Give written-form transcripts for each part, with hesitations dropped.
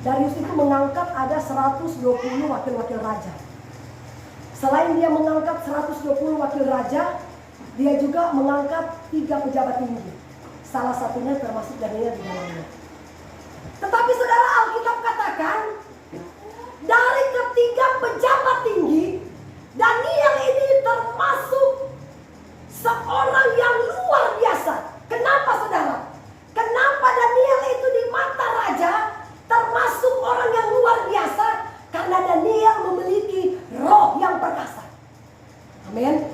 Darius itu mengangkat ada 120 wakil-wakil raja. Selain dia mengangkat 120 wakil raja, dia juga mengangkat 3 pejabat tinggi. Salah satunya termasuk Daniel di dalamnya. Tetapi saudara, Alkitab katakan dari ketiga pejabat tinggi, Daniel ini termasuk seorang yang luar biasa. Kenapa saudara? Kenapa Daniel itu di mata raja termasuk orang yang luar biasa? Karena Daniel memiliki roh yang perkasa. Amin.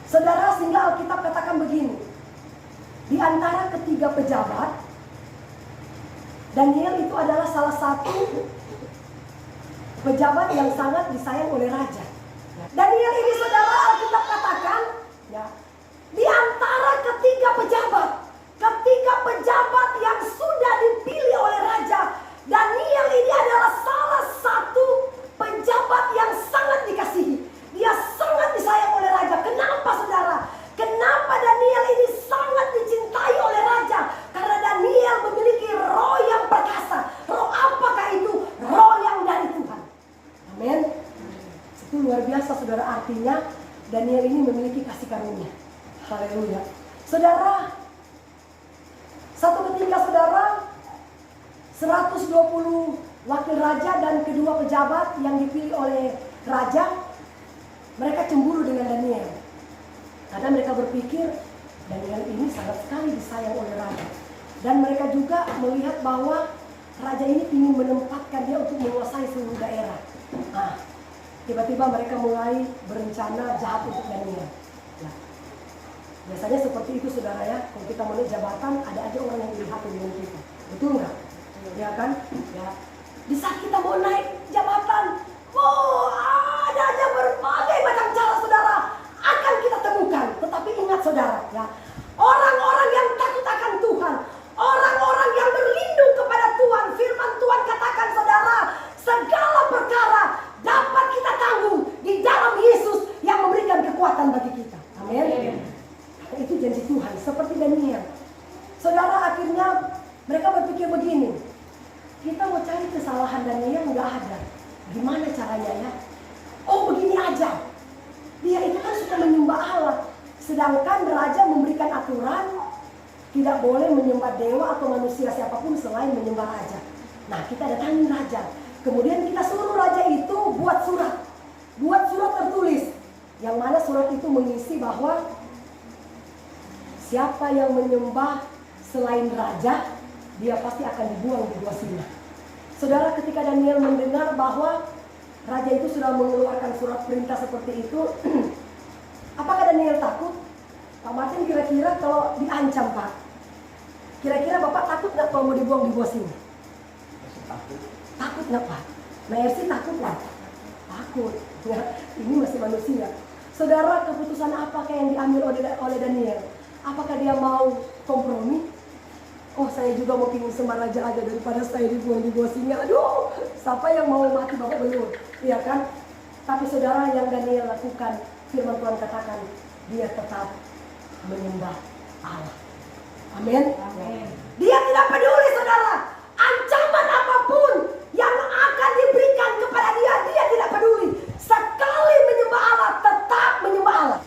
Saudara, sehingga Alkitab katakan begini. Di antara ketiga pejabat, Daniel itu adalah salah satu pejabat yang sangat disayang oleh raja. Daniel ini saudara, Alkitab katakan ya, di antara ketiga pejabat yang sudah dipilih oleh raja, Daniel ini adalah salah satu pejabat yang sangat dikasihi. Dia sangat disayang oleh raja. Kenapa saudara? Kenapa Daniel ini sangat dicintai oleh raja? Karena Daniel memiliki roh yang perkasa. Roh apakah itu? Roh yang dari Tuhan. Amin. Itu luar biasa saudara, artinya Daniel ini memiliki kasih karunia. Haleluya. Saudara, satu ketika saudara 120 wakil raja dan kedua pejabat yang dipilih oleh raja, mereka cemburu dengan Daniel. Karena mereka berpikir Daniel ini sangat sekali disayang oleh raja. Dan mereka juga melihat bahwa raja ini ingin menempatkan dia untuk menguasai seluruh daerah. Nah, tiba-tiba mereka mulai berencana jahat untuk Daniel. Nah, biasanya seperti itu saudara ya. Kalau kita mau naik jabatan, ada aja orang yang iri hati dengan kita. Betul nggak? Ya kan? Ya. Di saat kita mau naik jabatan, ada aja berbagai macam cara saudara akan kita temukan. Tetapi ingat saudara ya, orang-orang yang takut akan Tuhan, orang-orang yang berlindung kepada Tuhan, firman Tuhan katakan saudara, segala perkara dapat kita tanggung di dalam Yesus yang memberikan kekuatan bagi kita. Amin. Itu janji Tuhan. Seperti Daniel, saudara, akhirnya mereka berpikir begini, kita mau cari kesalahan Daniel nggak ada. Gimana caranya ya? Oh begini aja. Dia itu kan suka menyembah Allah. Sedangkan raja memberikan aturan tidak boleh menyembah dewa atau manusia siapapun selain menyembah raja. Nah, kita datangin raja. Kemudian kita suruh raja itu buat surat. Buat surat tertulis. Yang mana surat itu mengisi bahwa siapa yang menyembah selain raja, dia pasti akan dibuang di gua Sina. Saudara, ketika Daniel mendengar bahwa raja itu sudah mengeluarkan surat perintah seperti itu, apakah Daniel takut? Pak Martin, kira-kira kalau diancam Pak, kira-kira Bapak takut nggak kalau mau dibuang di gua Sina? Takut. Takut nggak Pak? Mercy takut nggak? Takut. Ya, ini masih manusia. Saudara, keputusan apakah yang diambil oleh Daniel? Apakah dia mau kompromi? Oh, saya juga mau pingin sama raja aja daripada saya dibuang di gua Singa. Aduh, siapa yang mau mati Bapak belum? Iya kan? Tapi saudara, yang Daniel lakukan, firman Tuhan katakan, dia tetap menyembah Allah. Amin. Amin. Dia tidak peduli saudara, ancaman apapun yang akan diberikan kepada dia, dia tidak peduli. Sekali menyembah Allah, tetap menyembah Allah.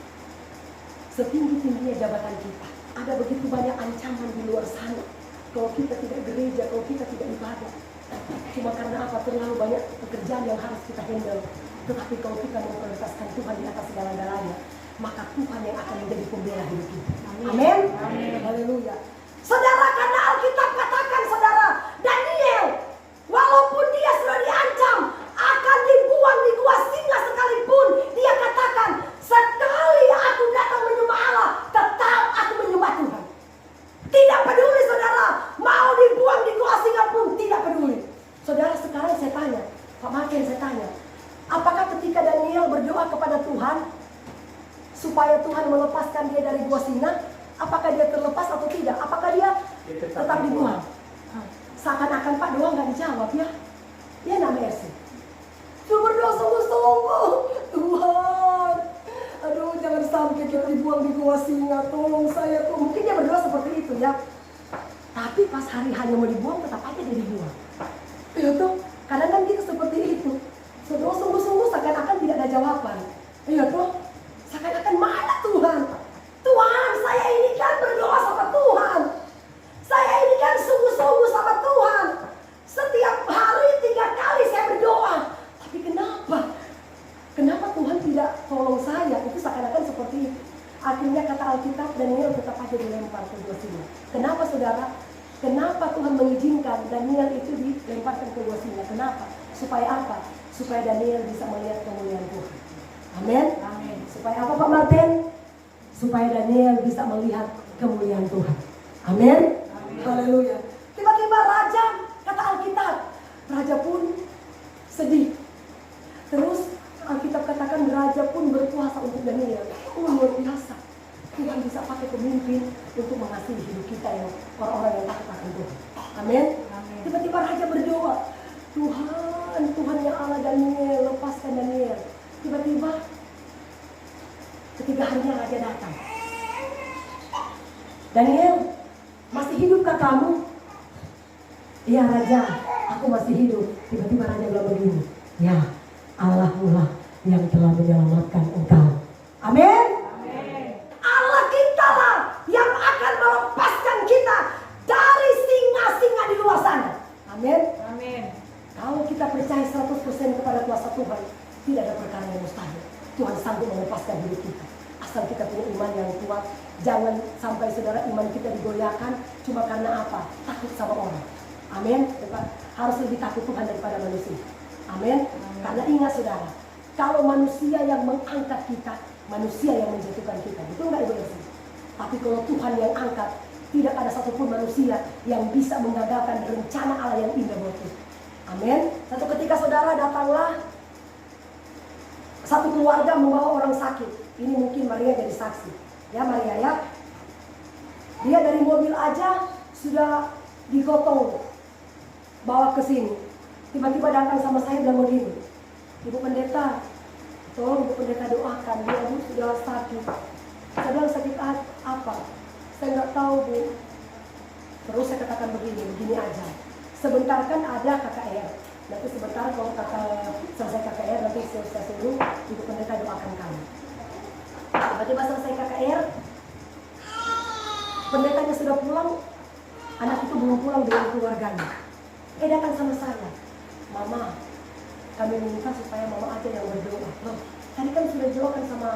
Setinggi-tingginya jabatan kita, ada begitu banyak ancaman di luar sana. Kalau kita tidak gereja, kalau kita tidak ibadah, cuma karena apa? Terlalu banyak pekerjaan yang harus kita handle. Tetapi kalau kita memprioritaskan Tuhan di atas segala-galanya, maka Tuhan yang akan menjadi pembela hidup kita. Amin. Haleluya. Saudara, karena Alkitab katakan saudara, Daniel walaupun dia sudah diancam akan dibuang di gua Singa sekalipun, dia katakan, sekali aku datang menyembah Allah, tetap aku menyembah Tuhan. Tidak peduli saudara, mau dibuang di gua Singa pun tidak peduli. Saudara, sekarang saya tanya, Pak Martin, saya tanya, apakah ketika Daniel berdoa kepada Tuhan supaya Tuhan melepaskan dia dari gua Singa, apakah dia terlepas atau tidak? Apakah dia tetap dibuang? Seakan-akan Pak doa nggak dijawab ya? Ya namanya sih. Cuma berdoa sungguh-sungguh, Tuhan, aduh jangan sampai kita dibuang di gua Singa, tolong saya tuh. Mungkin dia berdoa seperti itu ya. Tapi pas hari hanya mau dibuang, tetap aja dia dibuang. Iya tuh, kadang-kadang kita seperti itu. Saudara sungguh-sungguh seakan-akan tidak ada jawaban. Iya tuh, seakan-akan mana Tuhan? Tuhan, saya ini kan berdoa sama Tuhan. Saya ini kan sungguh-sungguh sama Tuhan. Setiap hari 3 kali saya berdoa. Tapi kenapa? Kenapa Tuhan tidak tolong saya? Itu seakan-akan seperti itu. Akhirnya kata Alkitab, Daniel tetap aja dilempar ke gua singa. Kenapa saudara? Kenapa Tuhan mengizinkan Daniel itu dilemparkan ke gua singa? Kenapa? Supaya apa? Supaya Daniel bisa melihat kemuliaan Tuhan. Amin. Amin. Supaya apa Pak Martin? Supaya Daniel bisa melihat kemuliaan Tuhan. Amin. Haleluya. Tiba-tiba raja, kata Alkitab, raja pun sedih. Terus Alkitab katakan raja pun berpuasa untuk Daniel. Oh, luar biasa. Tuhan bisa pakai pemimpin untuk mengasihi hidup kita yang orang-orang yang takut akan Tuhan. Amin. Tiba-tiba raja berdoa, Tuhan, Tuhan yang Allah Daniel, lepaskan Daniel. Tiba-tiba ketiga harinya raja datang. Daniel, masih hidupkah kamu? Iya raja, aku masih hidup. Tiba-tiba raja bilang begini, ya Allahmu lah yang telah menyelamatkan engkau. Amin. Allah kita lah yang akan melepaskan kita dari singa-singa di luar sana. Amin. Kalau kita percaya 100% kepada kuasa Tuhan, tidak ada perkara yang mustahil. Tuhan sanggup melepaskan hidup kita. Asal kita punya iman yang kuat. Jangan sampai saudara iman kita digoyahkan cuma karena apa? Takut sama orang. Amin. Harus lebih takut Tuhan daripada manusia. Amin. Karena ingat saudara, kalau manusia yang mengangkat kita, manusia yang menjatuhkan kita. Betul nggak Ibu Elsie? Tapi kalau Tuhan yang angkat, tidak ada satupun manusia yang bisa menggagalkan rencana Allah yang indah buat kita. Amin. Satu ketika saudara datanglah satu keluarga membawa orang sakit. Ini mungkin Maria jadi saksi. Ya Maria ya. Dia dari mobil aja sudah digotong bawa ke sini. Tiba-tiba datang sama saya bilang begini, Ibu Pendeta, tolong Ibu Pendeta doakan, dia sudah sakit. Saya bilang sakit apa? Saya nggak tahu Bu. Terus saya katakan begini aja. Sebentar kan ada KKR. Nanti sebentar kalau selesai KKR nanti saya suruh Ibu Pendeta doakan kami. Tiba-tiba selesai KKR, pendetanya sudah pulang, anak itu belum pulang dengan keluarganya. Datang sama saya, Mama, kami minta supaya Mama aja yang berdoa. Loh, tadi kan sudah doakan sama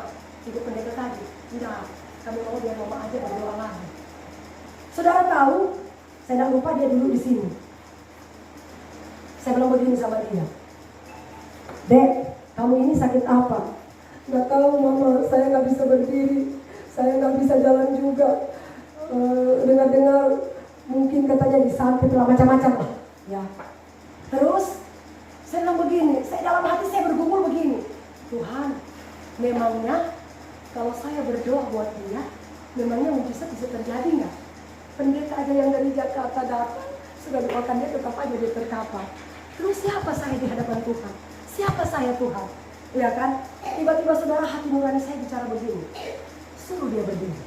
Ibu Pendeta tadi. Enggak, kami mau biar Mama aja berdoa lagi. Saudara tahu, saya tidak lupa dia dulu di sini. Saya bilang begini sama dia, Dek, kamu ini sakit apa? Nggak tahu Mama, saya nggak bisa berdiri, saya nggak bisa jalan juga. Dengar-dengar mungkin katanya disantet lah macam-macam lah. Ya. Terus saya bilang begini, saya dalam hati saya bergumul begini, Tuhan, memangnya kalau saya berdoa buat dia, memangnya mujizat bisa terjadi nggak? Pendeta aja yang dari Jakarta datang, sudah doakan dia tetap aja dia terkapar. Terus siapa saya di hadapan Tuhan? Siapa saya Tuhan? Ya kan? Tiba-tiba saudara hati nurani saya bicara begini, suruh dia berdiri.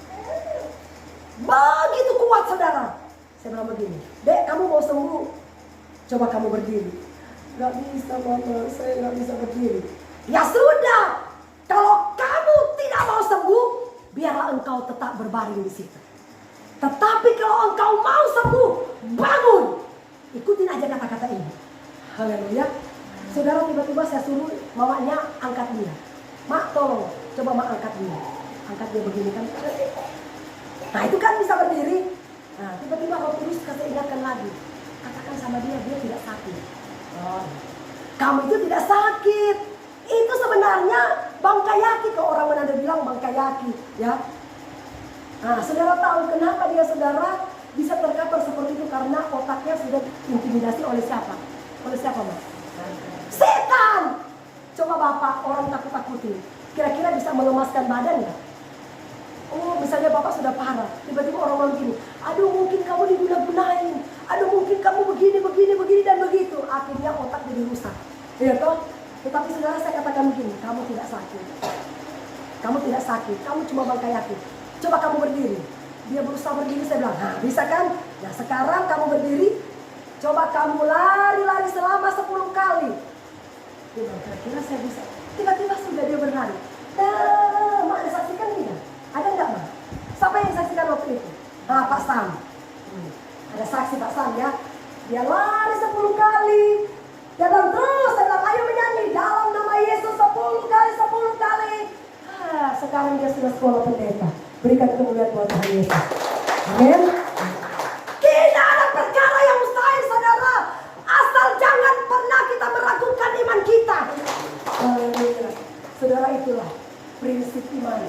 Begitu kuat saudara. Saya bilang begini, Dek, kamu mau sembuh? Coba kamu berdiri. Gak bisa Mama, saya gak bisa berdiri. Ya sudah, kalau kamu tidak mau sembuh, biarlah engkau tetap berbaring di situ. Tetapi kalau engkau mau sembuh, bangun. Ikutin aja kata-kata ini. Haleluya. Saudara, tiba-tiba saya suruh mamanya angkat dia. Mak, tolong, coba Mak angkat dia. Angkat dia begini kan. Nah itu kan bisa berdiri. Nah tiba-tiba Roh Kudus kasih ingatkan lagi. Katakan sama dia tidak sakit. Oh, kamu itu tidak sakit. Itu sebenarnya bangkayaki. Kalau orang Manado bilang bangkayaki, ya. Nah, saudara tahu kenapa dia saudara bisa terkapar seperti itu? Karena otaknya sudah intimidasi oleh siapa? Oleh siapa, Mas? Setan. Coba Bapak orang takut-takutin. Kira-kira bisa melemaskan badan nggak? Oh, misalnya Bapak sudah parah, tiba-tiba orang bilang gini, aduh mungkin kamu diguna-gunain, aduh mungkin kamu begini dan begitu. Akhirnya otak jadi rusak, ya toh? Tetapi saudara saya katakan begini, kamu tidak sakit. Kamu tidak sakit, kamu cuma bangkayaki. Coba kamu berdiri. Dia berusaha berdiri, saya bilang, nah bisa kan? Nah sekarang kamu berdiri, Coba kamu lari-lari selama 10 kali. Dia bilang, kira-kira saya bisa. Tiba-tiba sudah dia berlari. Mak ada saksikan tidak? Ada enggak, Mak? Siapa yang saksikan waktu itu? Nah, Pak Sam. Ada saksi Pak Sam ya. Dia lari 10 kali. Dia bilang terus, dia bilang ayo menyanyi dalam nama Yesus 10 kali, 10 kali. Sekarang dia sudah sekolah pendeta. Berikan kemuliaan buat Tuhan Yesus. Amin. Tidak ada perkara yang mustahil, saudara. Asal jangan pernah kita meragukan iman kita. Saudara, itulah prinsip iman.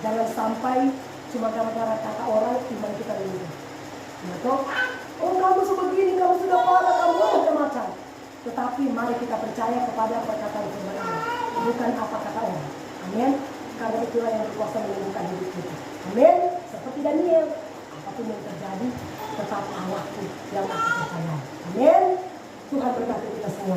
Jangan sampai cuma gara-gara kata orang iman kita runtuh. Oh kamu sebegini, kamu sudah parah, kamu macam-macam. Tetapi mari kita percaya kepada perkataan firman Allah, bukan apa kata orang. Amin. Karena itulah yang berkuasa menyembuhkan hidup kita. Amin. Seperti Daniel, apapun yang terjadi, tetap Allahku yang aku percaya. Amin. Tuhan berkati kita semua.